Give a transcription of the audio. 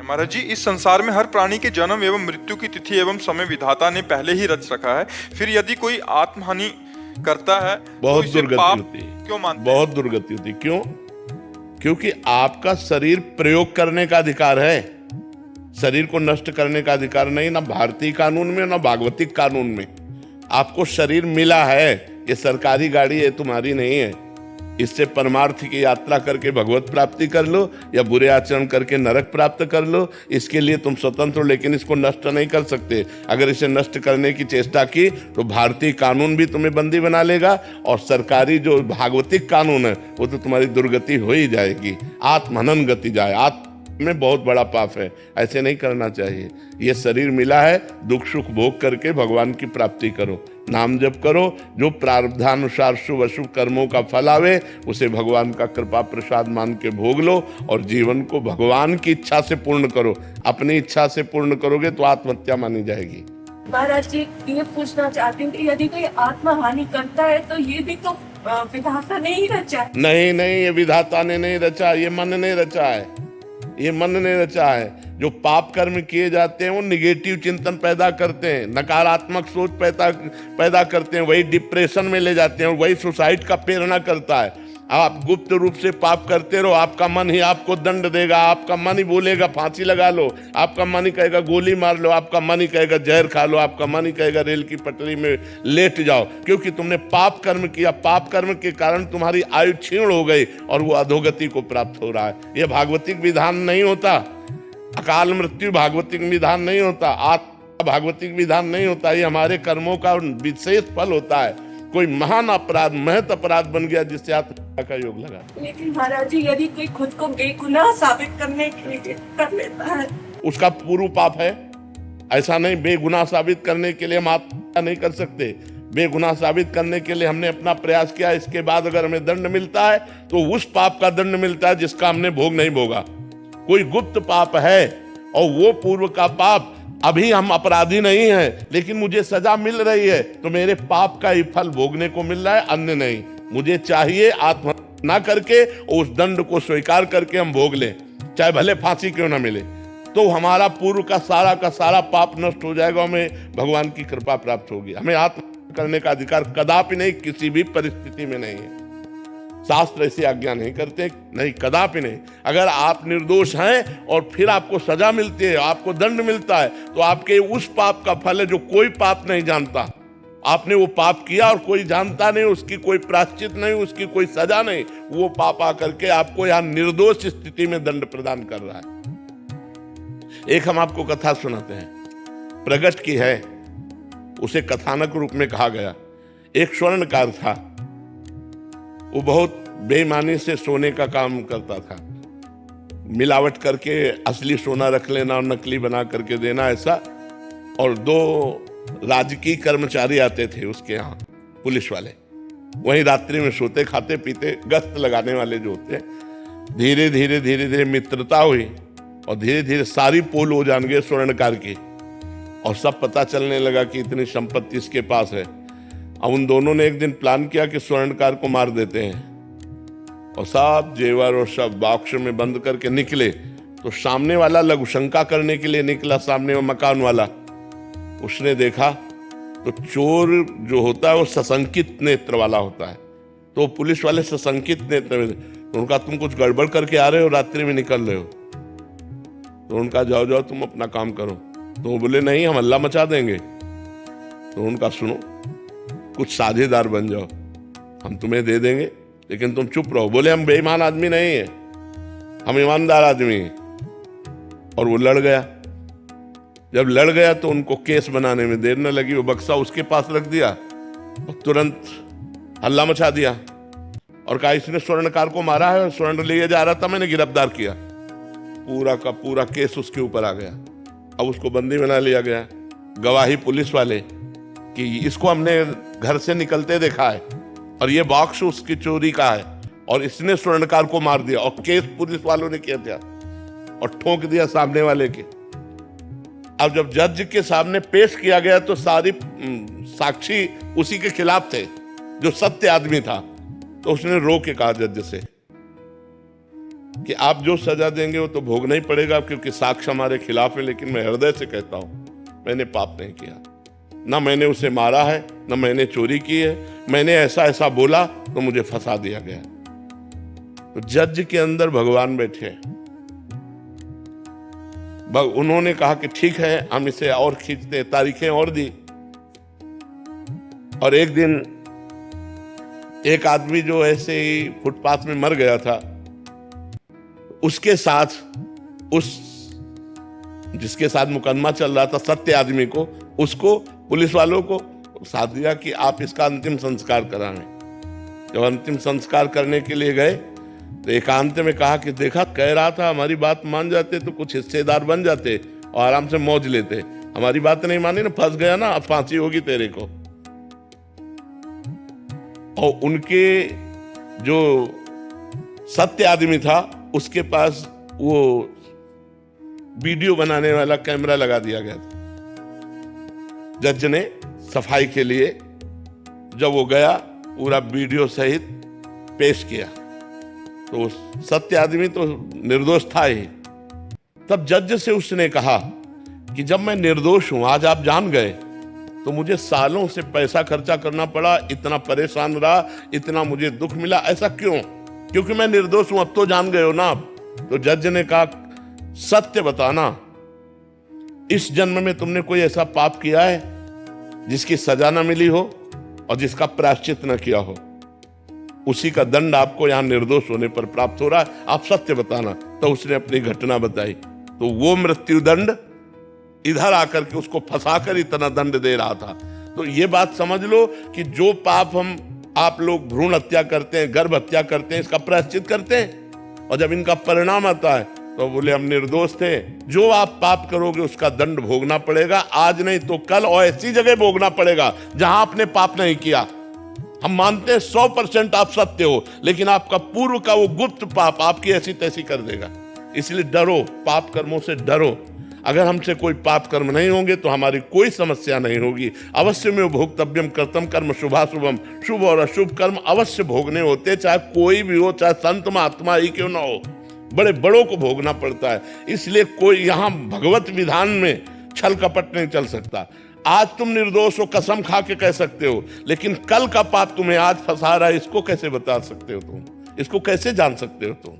महाराज जी, इस संसार में हर प्राणी के जन्म एवं मृत्यु की तिथि एवं समय विधाता ने पहले ही रच रखा है। फिर यदि कोई आत्महानि करता है तो बहुत इसे दुर्गति पाप होती है, क्यों मानते हैं? बहुत दुर्गति होती है। क्यों? क्योंकि आपका शरीर प्रयोग करने का अधिकार है, शरीर को नष्ट करने का अधिकार नहीं, ना भारतीय कानून में ना भागवतिक कानून में। आपको शरीर मिला है, ये सरकारी गाड़ी है, तुम्हारी नहीं है। इससे परमार्थ की यात्रा करके भगवत प्राप्ति कर लो या बुरे आचरण करके नरक प्राप्त कर लो, इसके लिए तुम स्वतंत्र हो, लेकिन इसको नष्ट नहीं कर सकते। अगर इसे नष्ट करने की चेष्टा की तो भारतीय कानून भी तुम्हें बंदी बना लेगा और सरकारी जो भागवतिक कानून है वो तो तुम्हारी दुर्गति हो ही जाएगी, आत्महनन गति जाए। में बहुत बड़ा पाप है, ऐसे नहीं करना चाहिए। ये शरीर मिला है, दुख सुख भोग करके भगवान की प्राप्ति करो, नाम जप करो, जो प्रारब्धानुसार शुभ अशुभ कर्मों का फल आवे उसे भगवान का कृपा प्रसाद मान के भोग लो और जीवन को भगवान की इच्छा से पूर्ण करो। अपनी इच्छा से पूर्ण करोगे तो आत्महत्या मानी जाएगी। महाराज जी, ये पूछना चाहती हूँ कि यदि कोई आत्महानि करता है तो ये भी तो विधाता ने ही रचा है। नहीं, ये विधाता ने नहीं रचा, ये मन ने रचा है, ये मन ने रचा है। जो पाप कर्म किए जाते हैं वो निगेटिव चिंतन पैदा करते हैं, नकारात्मक सोच पैदा करते हैं, वही डिप्रेशन में ले जाते हैं और वही सुसाइड का प्रेरणा करता है। आप गुप्त रूप से पाप करते रहो, आपका मन ही आपको दंड देगा, आपका मन ही बोलेगा फांसी लगा लो, आपका मन ही कहेगा गोली मार लो, आपका मन ही कहेगा जहर खा लो, आपका मन ही कहेगा रेल की पटरी में लेट जाओ, क्योंकि तुमने पाप कर्म किया। पाप कर्म के कारण तुम्हारी आयु क्षीण हो गई और वो अधोगति को प्राप्त हो रहा है। ये भागवतिक विधान नहीं होता, अकाल मृत्यु भागवतिक विधान नहीं होता, आत्मा भागवतिक विधान नहीं होता। ये हमारे कर्मों का विशेष फल होता है। कोई महान अपराध, महत अपराध बन गया जिससे आत्महत्या का योग लगा। लेकिन महाराज जी, यदि कोई खुद को बेगुनाह साबित करने के लिए कर लेता है, उसका पूर्व पाप है। ऐसा नहीं, बेगुनाह साबित करने के लिए हम आत्महत्या नहीं कर सकते। बेगुनाह साबित करने के लिए हमने अपना प्रयास किया, इसके बाद अगर हमें दंड मिलता है तो उस पाप का दंड मिलता है जिसका हमने भोग नहीं भोगा। कोई गुप्त पाप है और वो पूर्व का पाप, अभी हम अपराधी नहीं हैं लेकिन मुझे सजा मिल रही है तो मेरे पाप का ही फल भोगने को मिल रहा है, अन्य नहीं। मुझे चाहिए आत्महत्या ना करके उस दंड को स्वीकार करके हम भोग लें, चाहे भले फांसी क्यों ना मिले, तो हमारा पूर्व का सारा पाप नष्ट हो जाएगा, हमें भगवान की कृपा प्राप्त होगी। हमें आत्महत्या करने का अधिकार कदापि नहीं, किसी भी परिस्थिति में नहीं है। शास्त्र ऐसी आज्ञा नहीं करते, नहीं, कदापि नहीं। अगर आप निर्दोष हैं और फिर आपको सजा मिलती है, आपको दंड मिलता है, तो आपके उस पाप का फल है जो कोई पाप नहीं जानता। आपने वो पाप किया और कोई जानता नहीं, उसकी कोई प्रायश्चित नहीं, उसकी कोई सजा नहीं, वो पाप आकर के आपको यहाँ निर्दोष स्थिति में दंड प्रदान कर रहा है। एक हम आपको कथा सुनाते हैं, प्रगट की है, उसे कथानक रूप में कहा गया। एक स्वर्णकार था, वो बहुत बेईमानी से सोने का काम करता था, मिलावट करके असली सोना रख लेना और नकली बना करके देना, ऐसा। और 2 राजकीय कर्मचारी आते थे उसके यहाँ, पुलिस वाले, वहीं रात्रि में सोते खाते पीते, गश्त लगाने वाले जो होते हैं। धीरे धीरे मित्रता हुई और धीरे धीरे सारी पोल हो जान गए स्वर्णकार की, और सब पता चलने लगा कि इतनी संपत्ति इसके पास है। अब उन दोनों ने एक दिन प्लान किया कि स्वर्णकार को मार देते हैं, और सब जेवर और सब बॉक्स में बंद करके निकले। तो सामने वाला लघुशंका करने के लिए निकला, सामने मकान वाला, उसने देखा तो चोर जो होता है वो सशंकित नेत्र वाला होता है, तो पुलिस वाले सशंकित नेत्र में, तो उनका तुम कुछ गड़बड़ करके आ रहे हो, रात्रि में निकल रहे हो। तो उनका जाओ तुम अपना काम करो। तो वो बोले नहीं, हम हल्ला मचा देंगे। तो उनका सुनो, कुछ साझेदार बन जाओ, हम तुम्हें दे देंगे, लेकिन तुम चुप रहो। बोले हम बेईमान आदमी नहीं है, हम ईमानदार आदमी हैं। और वो लड़ गया। जब लड़ गया तो उनको केस बनाने में देर न लगी, वो बक्सा उसके पास रख दिया और तुरंत हल्ला मचा दिया और कहा इसने स्वर्णकार को मारा है, स्वर्ण लिए जा रहा था, मैंने गिरफ्तार किया। पूरा का पूरा केस उसके ऊपर आ गया। अब उसको बंदी बना लिया गया। गवाही पुलिस वाले कि इसको हमने घर से निकलते देखा है और ये बॉक्स उसकी चोरी का है और इसने स्वर्णकार को मार दिया, और केस पुलिस वालों ने किया था और ठोक दिया सामने वाले के। अब जब जज के सामने पेश किया गया तो सारी साक्षी उसी के खिलाफ थे, जो सत्य आदमी था। तो उसने रो के कहा जज से, कि आप जो सजा देंगे वो तो भोगना ही पड़ेगा, क्योंकि साक्ष्य हमारे खिलाफ है। लेकिन मैं हृदय से कहता हूं, मैंने पाप नहीं किया, ना मैंने उसे मारा है, ना मैंने चोरी की है। मैंने ऐसा ऐसा बोला तो मुझे फंसा दिया गया। तो जज के अंदर भगवान बैठे हैं। उन्होंने कहा कि ठीक है, हम इसे और खींचते, तारीखें और दी। और एक दिन एक आदमी जो ऐसे ही फुटपाथ में मर गया था, उसके साथ उस जिसके साथ मुकदमा चल रहा था, सत्य आदमी को, उसको पुलिस वालों को साथ दिया कि आप इसका अंतिम संस्कार कराएं। जब अंतिम संस्कार करने के लिए गए तो एकांत में कहा कि देखा, कह रहा था हमारी बात मान जाते तो कुछ हिस्सेदार बन जाते और आराम से मौज लेते। हमारी बात नहीं मानी ना, फंस गया ना, अब फांसी होगी तेरे को। और उनके जो सत्य आदमी था, उसके पास वो वीडियो बनाने वाला कैमरा लगा दिया गया था। जज ने सफाई के लिए जब वो गया, पूरा वीडियो सहित पेश किया, तो सत्य आदमी तो निर्दोष था ही। तब जज से उसने कहा कि जब मैं निर्दोष हूं, आज आप जान गए, तो मुझे सालों से पैसा खर्चा करना पड़ा, इतना परेशान रहा, इतना मुझे दुख मिला, ऐसा क्यों? क्योंकि मैं निर्दोष हूं, अब तो जान गए हो ना आप। तो जज ने कहा, सत्य बताना, इस जन्म में तुमने कोई ऐसा पाप किया है जिसकी सजा ना मिली हो और जिसका प्रायश्चित न किया हो? उसी का दंड आपको यहां निर्दोष होने पर प्राप्त हो रहा है, आप सत्य बताना। तो उसने अपनी घटना बताई। तो वो मृत्यु दंड इधर आकर के उसको फंसाकर इतना दंड दे रहा था। तो ये बात समझ लो कि जो पाप आप लोग भ्रूण हत्या करते हैं, गर्भ हत्या करते हैं, इसका प्रायश्चित करते हैं, और जब इनका परिणाम आता है तो बोले हम निर्दोष थे। जो आप पाप करोगे उसका दंड भोगना पड़ेगा, आज नहीं तो कल, और ऐसी जगह भोगना पड़ेगा जहां आपने पाप नहीं किया। हम मानते हैं 100% आप सत्य हो, लेकिन आपका पूर्व का वो गुप्त पाप आपकी ऐसी तैसी कर देगा। इसलिए डरो, पाप कर्मों से डरो। अगर हमसे कोई पाप कर्म नहीं होंगे तो हमारी कोई समस्या नहीं होगी। अवश्य में भोक्तव्यम कर्तम कर्म शुभाशुभम, शुभ और अशुभ कर्म अवश्य भोगने होते, चाहे कोई भी हो, चाहे संत महात्मा ही क्यों ना हो, बड़े बड़ों को भोगना पड़ता है। इसलिए कोई यहां भगवत विधान में छल कपट नहीं चल सकता। आज तुम निर्दोष हो, कसम खा के कह सकते हो, लेकिन कल का पाप तुम्हें आज फंसा रहा है, इसको कैसे बता सकते हो तुम? इसको कैसे जान सकते हो तुम?